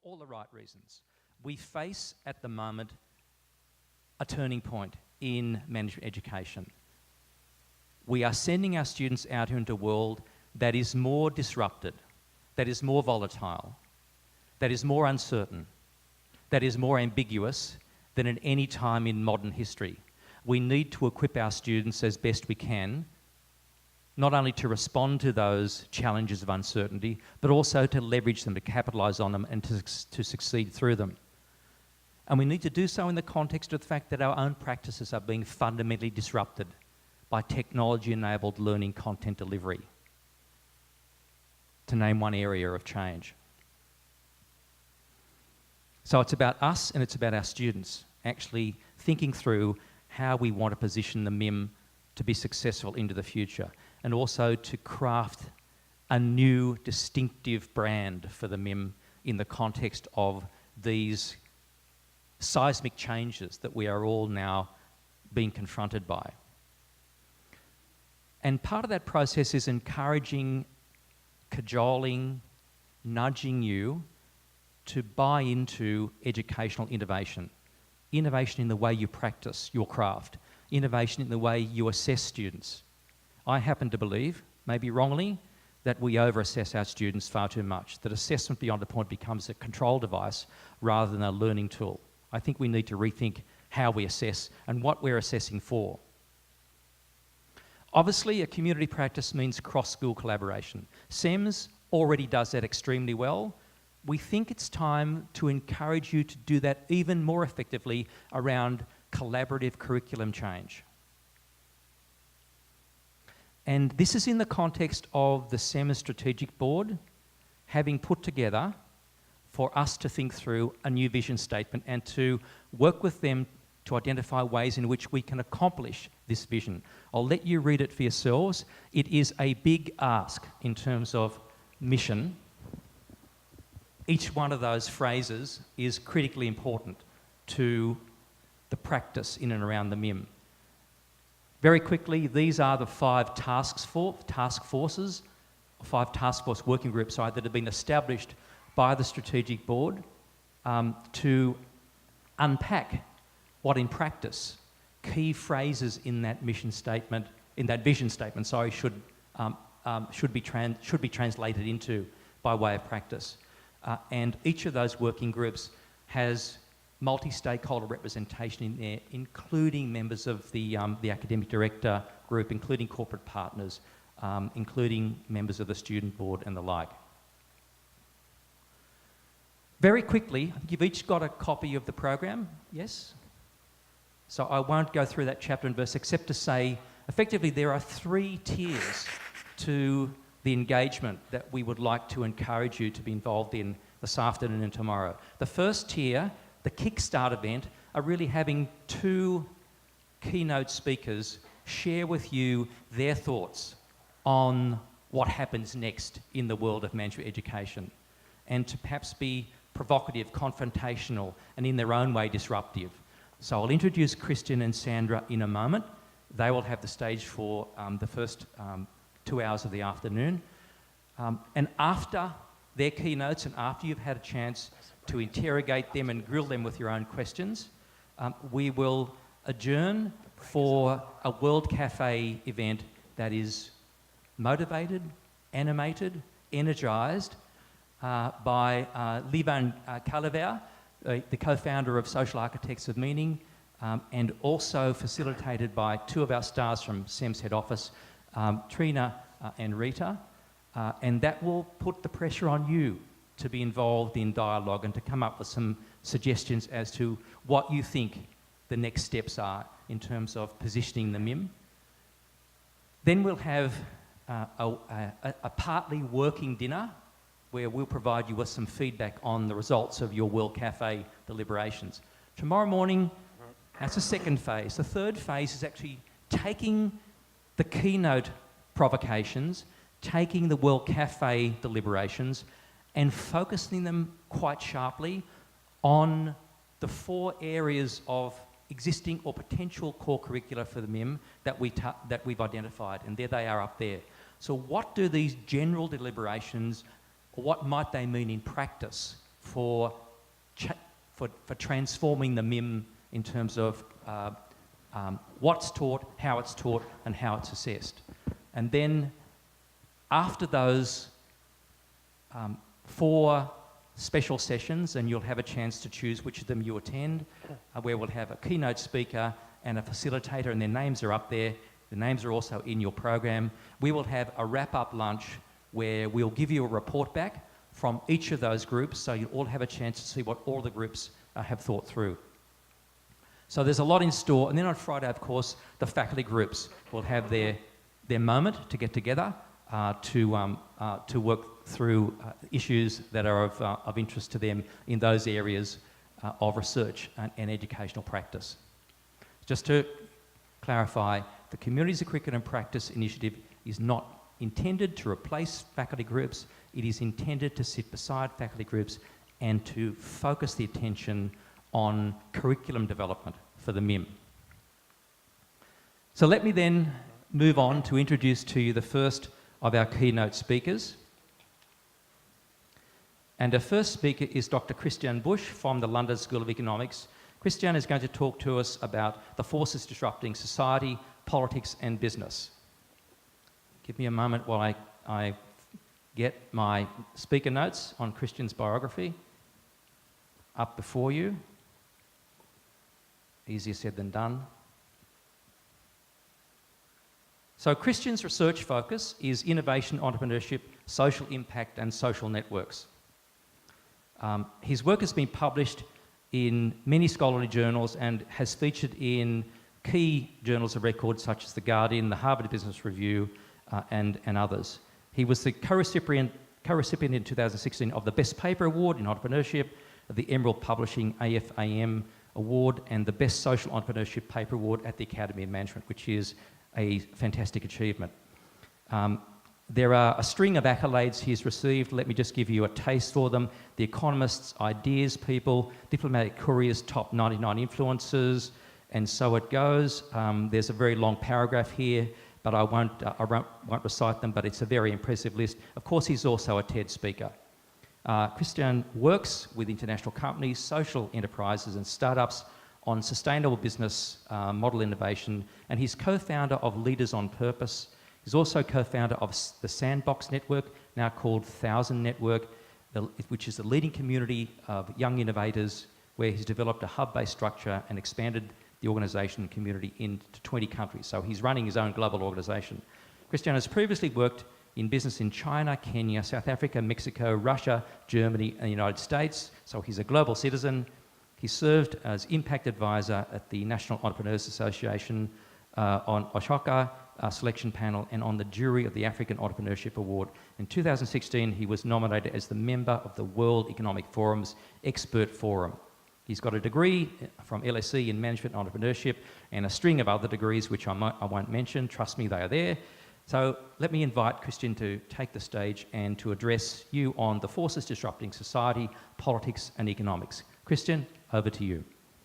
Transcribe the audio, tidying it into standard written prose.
all the right reasons. We face at the moment a turning point in management education. We are sending our students out into a world that is more disrupted, that is more volatile, that is more uncertain, that is more ambiguous than at any time in modern history. We need to equip our students as best we can, not only to respond to those challenges of uncertainty, but also to leverage them, to capitalise on them and to succeed through them. And we need to do so in the context of the fact that our own practices are being fundamentally disrupted by technology-enabled learning content delivery, to name one area of change. So it's about us and it's about our students actually thinking through how we want to position the MIM to be successful into the future, and also to craft a new distinctive brand for the MIM in the context of these seismic changes that we are all now being confronted by. And part of that process is encouraging, cajoling, nudging you to buy into educational innovation. Innovation in the way you practice your craft. Innovation in the way you assess students. I happen to believe, maybe wrongly, that we over-assess our students far too much, that assessment beyond a point becomes a control device rather than a learning tool. I think we need to rethink how we assess and what we're assessing for. Obviously, a community practice means cross-school collaboration. CEMS already does that extremely well. We think it's time to encourage you to do that even more effectively around collaborative curriculum change. And this is in the context of the CEMS Strategic Board having put together for us to think through a new vision statement and to work with them to identify ways in which we can accomplish this vision. I'll let you read it for yourselves. It is a big ask in terms of mission. Each one of those phrases is critically important to the practice in and around the MIM. Very quickly, these are the five task force working groups that have been established by the Strategic Board to unpack what in practice key phrases in that mission statement, in that vision statement, should be translated into by way of practice. And each of those working groups has multi-stakeholder representation in there, including members of the academic director group, including corporate partners, including members of the student board and the like. Very quickly, I think you've each got a copy of the program, yes? So I won't go through that chapter and verse except to say, effectively, there are three tiers to the engagement that we would like to encourage you to be involved in this afternoon and tomorrow. The first tier, the Kickstart event, are really having two keynote speakers share with you their thoughts on what happens next in the world of management education, and to perhaps be provocative, confrontational, and in their own way disruptive. So I'll introduce Christian and Sandra in a moment. They will have the stage for the first 2 hours of the afternoon. And after their keynotes and after you've had a chance to interrogate them and grill them with your own questions, we will adjourn for a World Cafe event that is motivated, animated, energised by Livan Kalaver, the co-founder of Social Architects of Meaning, and also facilitated by two of our stars from CEMS head office, Trina and Rita, and that will put the pressure on you to be involved in dialogue and to come up with some suggestions as to what you think the next steps are in terms of positioning the MIM. Then we'll have a partly working dinner where we'll provide you with some feedback on the results of your World Cafe deliberations. Tomorrow morning, that's the second phase. The third phase is actually taking the keynote provocations, taking the World Cafe deliberations, and focusing them quite sharply on the 4 areas of existing or potential core curricula for the MIM that we've identified, and there they are up there. So what do these general deliberations, or what might they mean in practice for transforming the MIM in terms of what's taught, and how it's assessed. And then after those 4 special sessions, and you'll have a chance to choose which of them you attend, where we'll have a keynote speaker and a facilitator, and their names are up there. The names are also in your program. We will have a wrap-up lunch where we'll give you a report back from each of those groups, so you all have a chance to see what all the groups have thought through. So there's a lot in store. And then on Friday, of course, the faculty groups will have their moment to get together to work through issues that are of interest to them in those areas of research and educational practice. Just to clarify, the Communities of Curriculum and Practice initiative is not intended to replace faculty groups. It is intended to sit beside faculty groups and to focus the attention on curriculum development for the MIM. So let me then move on to introduce to you the first of our keynote speakers. And our first speaker is Dr. Christian Busch from the London School of Economics. Christian is going to talk to us about the forces disrupting society, politics and business. Give me a moment while I get my speaker notes on Christian's biography up before you. Easier said than done. So Christian's research focus is innovation, entrepreneurship, social impact and social networks. His work has been published in many scholarly journals and has featured in key journals of record such as The Guardian, the Harvard Business Review and others. He was the co-recipient in 2016 of the Best Paper Award in Entrepreneurship, the Emerald Publishing AFAM Award and the Best Social Entrepreneurship Paper Award at the Academy of Management, which is a fantastic achievement. There are a string of accolades he's received. Let me just give you a taste for them. The Economist's Ideas People, Diplomatic Courier's Top 99 Influencers, and so it goes. There's a very long paragraph here, but I won't recite them, but it's a very impressive list. Of course, he's also a TED speaker. Christian works with international companies, social enterprises and startups on sustainable business model innovation, and he's co-founder of Leaders on Purpose. He's also co-founder of the Sandbox Network, now called 1000 Network, which is the leading community of young innovators where he's developed a hub-based structure and expanded the organisation and community into 20 countries. So he's running his own global organisation. Christian has previously worked in business in China, Kenya, South Africa, Mexico, Russia, Germany and the United States. So he's a global citizen. He served as impact advisor at the National Entrepreneurs Association on Oshoka selection panel and on the jury of the African Entrepreneurship Award. In 2016, he was nominated as the member of the World Economic Forum's Expert Forum. He's got a degree from LSE in Management and Entrepreneurship and a string of other degrees, which I won't mention. Trust me, they are there. So let me invite Christian to take the stage and to address you on the forces disrupting society, politics and economics. Christian, over to you.